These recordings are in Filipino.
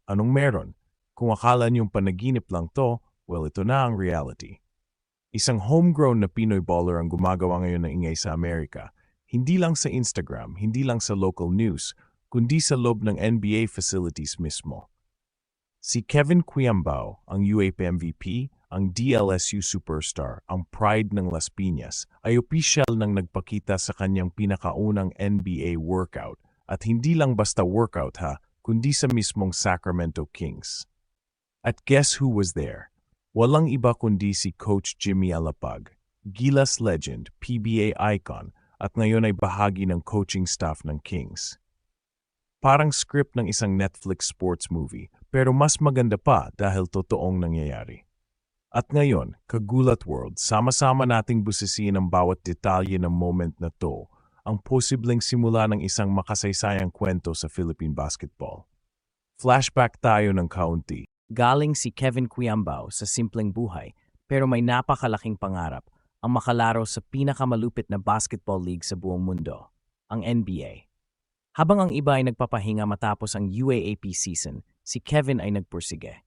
Anong meron? Kung akala niyong panaginip lang to, well, ito na ang reality. Isang homegrown na Pinoy baller ang gumagawa ngayon ng ingay sa Amerika. Hindi lang sa Instagram, hindi lang sa local news, kundi sa loob ng NBA facilities mismo. Si Kevin Quiambao, ang UAP MVP, ang DLSU superstar, ang pride ng Las Piñas, ay opisyal nang nagpakita sa kanyang pinakaunang NBA workout. At hindi lang basta workout ha, kundi sa mismong Sacramento Kings. At guess who was there? Walang iba kundi si Coach Jimmy Alapag, Gilas legend, PBA icon, at ngayon ay bahagi ng coaching staff ng Kings. Parang script ng isang Netflix sports movie, pero mas maganda pa dahil totoong nangyayari. At ngayon, Kagulat World, sama-sama nating busisiin ang bawat detalye ng moment na to, ang posibleng simula ng isang makasaysayang kwento sa Philippine basketball. Flashback tayo ng kaunti. Galing si Kevin Quiambao sa simpleng buhay pero may napakalaking pangarap ang makalaro sa pinakamalupit na basketball league sa buong mundo, ang NBA. Habang ang iba ay nagpapahinga matapos ang UAAP season, si Kevin ay nagpursige.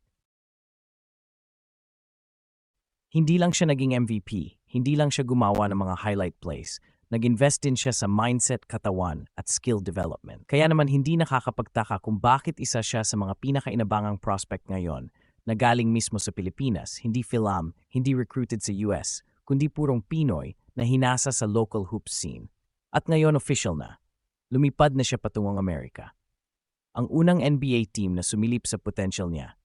Hindi lang siya naging MVP, hindi lang siya gumawa ng mga highlight plays, nag-invest din siya sa mindset, katawan at skill development. Kaya naman hindi nakakapagtaka kung bakit isa siya sa mga pinakainabangang prospect ngayon na galing mismo sa Pilipinas, hindi film, hindi recruited sa US, kundi purong Pinoy na hinasa sa local hoops scene. At ngayon official na, lumipad na siya patungong Amerika. Ang unang NBA team na sumilip sa potential niya,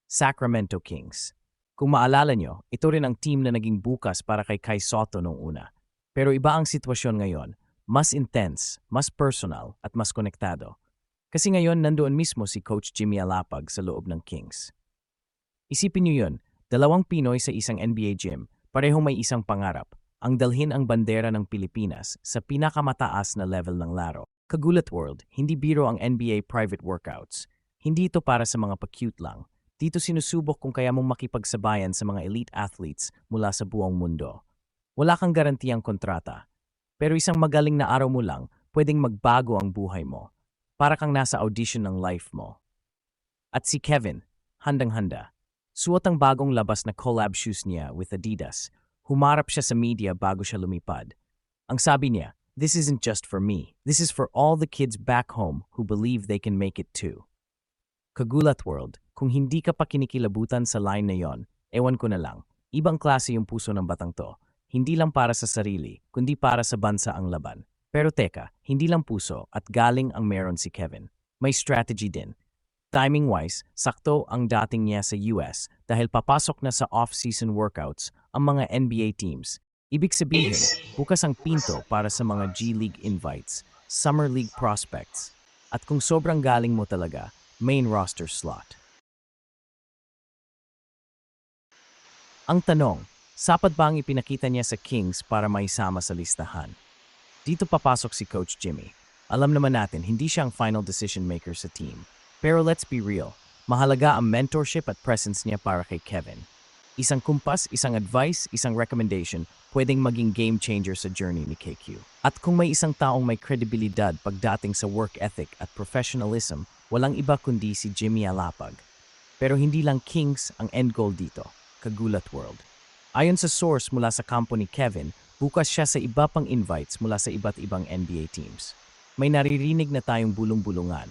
Sacramento Kings. Kung maalala nyo, ito rin ang team na naging bukas para kay Kai Sotto noong una. Pero iba ang sitwasyon ngayon, mas intense, mas personal at mas konektado. Kasi ngayon nandoon mismo si Coach Jimmy Alapag sa loob ng Kings. Isipin niyo yun, dalawang Pinoy sa isang NBA gym, parehong may isang pangarap, ang dalhin ang bandera ng Pilipinas sa pinakamataas na level ng laro. Kagulat World, hindi biro ang NBA private workouts. Hindi ito para sa mga pa-cute lang. Dito sinusubok kung kaya mong makipagsabayan sa mga elite athletes mula sa buong mundo. Wala kang garantiyang kontrata, pero isang magaling na araw mo lang, pwedeng magbago ang buhay mo. Para kang nasa audition ng life mo. At si Kevin, handang-handa. Suot ang bagong labas na collab shoes niya with Adidas. Humarap siya sa media bago siya lumipad. Ang sabi niya, "This isn't just for me. This is for all the kids back home who believe they can make it too." Kagulat World, kung hindi ka pa kinikilabutan sa line na yon, ewan ko na lang. Ibang klase yung puso ng batang to. Hindi lang para sa sarili, kundi para sa bansa ang laban. Pero teka, hindi lang puso at galing ang meron si Kevin. May strategy din. Timing-wise, sakto ang dating niya sa US dahil papasok na sa off-season workouts ang mga NBA teams. Ibig sabihin, bukas ang pinto para sa mga G-League invites, Summer League prospects, at kung sobrang galing mo talaga, main roster slot. Ang tanong, sapat ba ang ipinakita niya sa Kings para maisama sa listahan? Dito papasok si Coach Jimmy. Alam naman natin, hindi siya ang final decision maker sa team. Pero let's be real, mahalaga ang mentorship at presence niya para kay Kevin. Isang kumpas, isang advice, isang recommendation, pwedeng maging game changer sa journey ni KQ. At kung may isang taong may kredibilidad pagdating sa work ethic at professionalism, walang iba kundi si Jimmy Alapag. Pero hindi lang Kings ang end goal dito, Kagulat World. Ayon sa source mula sa kampo ni Kevin, bukas siya sa iba pang invites mula sa iba't ibang NBA teams. May naririnig na tayong bulong-bulungan.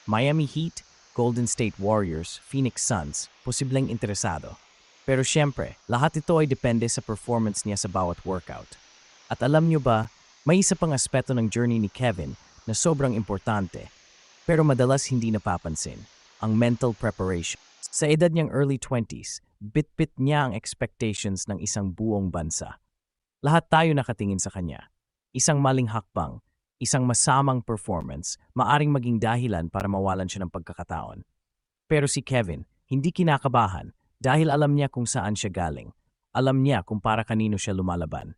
Miami Heat, Golden State Warriors, Phoenix Suns, posibleng interesado. Pero syempre, lahat ito ay depende sa performance niya sa bawat workout. At alam nyo ba, may isa pang aspeto ng journey ni Kevin na sobrang importante, pero madalas hindi napapansin, ang mental preparation. Sa edad niyang early 20s, bit-bit niya ang expectations ng isang buong bansa. Lahat tayo nakatingin sa kanya. Isang maling hakbang, isang masamang performance, maaring maging dahilan para mawalan siya ng pagkakataon. Pero si Kevin, hindi kinakabahan dahil alam niya kung saan siya galing. Alam niya kung para kanino siya lumalaban.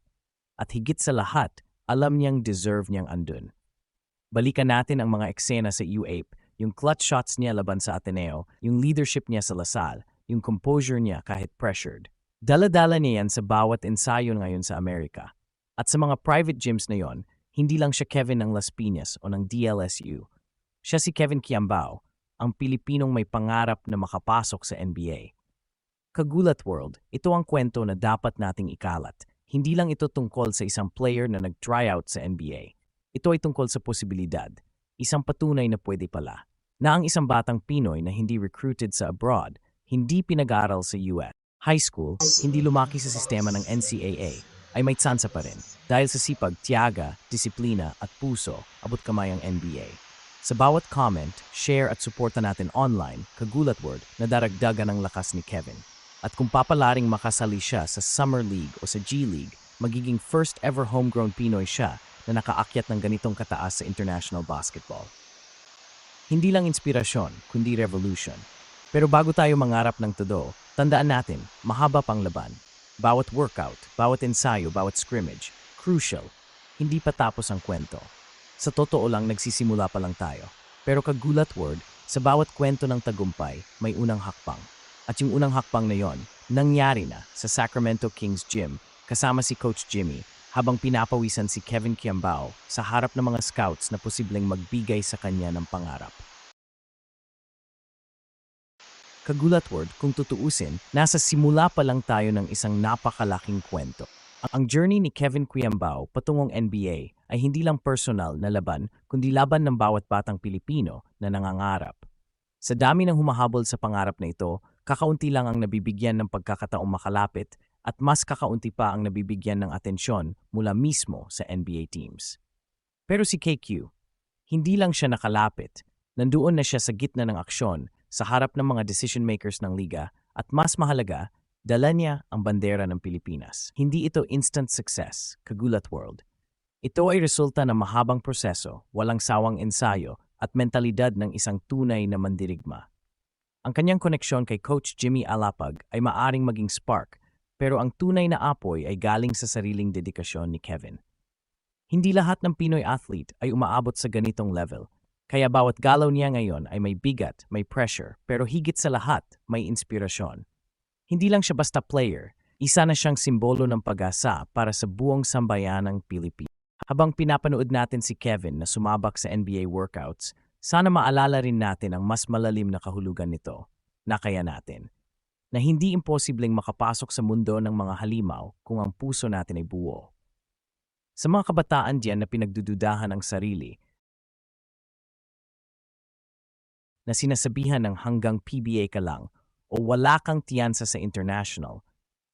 At higit sa lahat, alam niyang deserve niyang andun. Balikan natin ang mga eksena sa UAPE, yung clutch shots niya laban sa Ateneo, yung leadership niya sa Lasal, yung composure niya kahit pressured. Dala-dala niya yan sa bawat ensayo ngayon sa Amerika. At sa mga private gyms na yon, hindi lang siya Kevin ng Las Piñas o ng DLSU. Siya si Kevin Quiambao, ang Pilipinong may pangarap na makapasok sa NBA. Kagulat World, ito ang kwento na dapat nating ikalat. Hindi lang ito tungkol sa isang player na nag-tryout sa NBA. Ito ay tungkol sa posibilidad, isang patunay na pwede pala, na ang isang batang Pinoy na hindi recruited sa abroad, hindi pinag-aaral sa US, high school, hindi lumaki sa sistema ng NCAA, ay may tsansa pa rin dahil sa sipag, tiyaga, disiplina at puso, abot kamay ang NBA. Sa bawat comment, share at suporta natin online, Kagulat World, na daragdagan ang lakas ni Kevin. At kung papalaring makasali siya sa Summer League o sa G League, magiging first ever homegrown Pinoy siya na nakaakyat ng ganitong kataas sa international basketball. Hindi lang inspirasyon, kundi revolution. Pero bago tayo mangarap ng todo, tandaan natin, mahaba pang laban. Bawat workout, bawat ensayo, bawat scrimmage, crucial. Hindi pa tapos ang kwento. Sa totoo lang, nagsisimula pa lang tayo. Pero Kagulat World, sa bawat kwento ng tagumpay, may unang hakbang. At yung unang hakbang na yon, nangyari na sa Sacramento Kings Gym kasama si Coach Jimmy habang pinapawisan si Kevin Quiambao sa harap ng mga scouts na posibleng magbigay sa kanya ng pangarap. Kagulat World, kung tutuusin, nasa simula pa lang tayo ng isang napakalaking kwento. Ang journey ni Kevin Quiambao patungong NBA ay hindi lang personal na laban, kundi laban ng bawat batang Pilipino na nangangarap. Sa dami ng humahabol sa pangarap na ito, kakaunti lang ang nabibigyan ng pagkakataong makalapit at mas kakaunti pa ang nabibigyan ng atensyon mula mismo sa NBA teams. Pero si KQ, hindi lang siya nakalapit, nandoon na siya sa gitna ng aksyon sa harap ng mga decision makers ng liga at mas mahalaga, dala niya ang bandera ng Pilipinas. Hindi ito instant success, Kagulat World. Ito ay resulta ng mahabang proseso, walang sawang ensayo at mentalidad ng isang tunay na mandirigma. Ang kanyang koneksyon kay Coach Jimmy Alapag ay maaring maging spark, pero ang tunay na apoy ay galing sa sariling dedikasyon ni Kevin. Hindi lahat ng Pinoy athlete ay umaabot sa ganitong level. Kaya bawat galaw niya ngayon ay may bigat, may pressure, pero higit sa lahat, may inspirasyon. Hindi lang siya basta player, isa na siyang simbolo ng pag-asa para sa buong sambayanang Pilipinas. Habang pinapanood natin si Kevin na sumabak sa NBA workouts, sana maalala rin natin ang mas malalim na kahulugan nito, na kaya natin. Na hindi imposibleng makapasok sa mundo ng mga halimaw kung ang puso natin ay buo. Sa mga kabataan diyan na pinagdududahan ang sarili, na sinasabihan ng hanggang PBA ka lang o wala kang tiyansa sa international,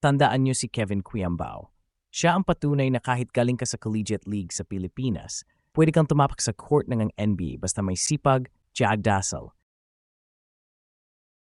tandaan niyo si Kevin Quiambao. Siya ang patunay na kahit galing ka sa collegiate league sa Pilipinas, pwede kang tumapak sa court ng NBA basta may sipag, tiyaga, dasal,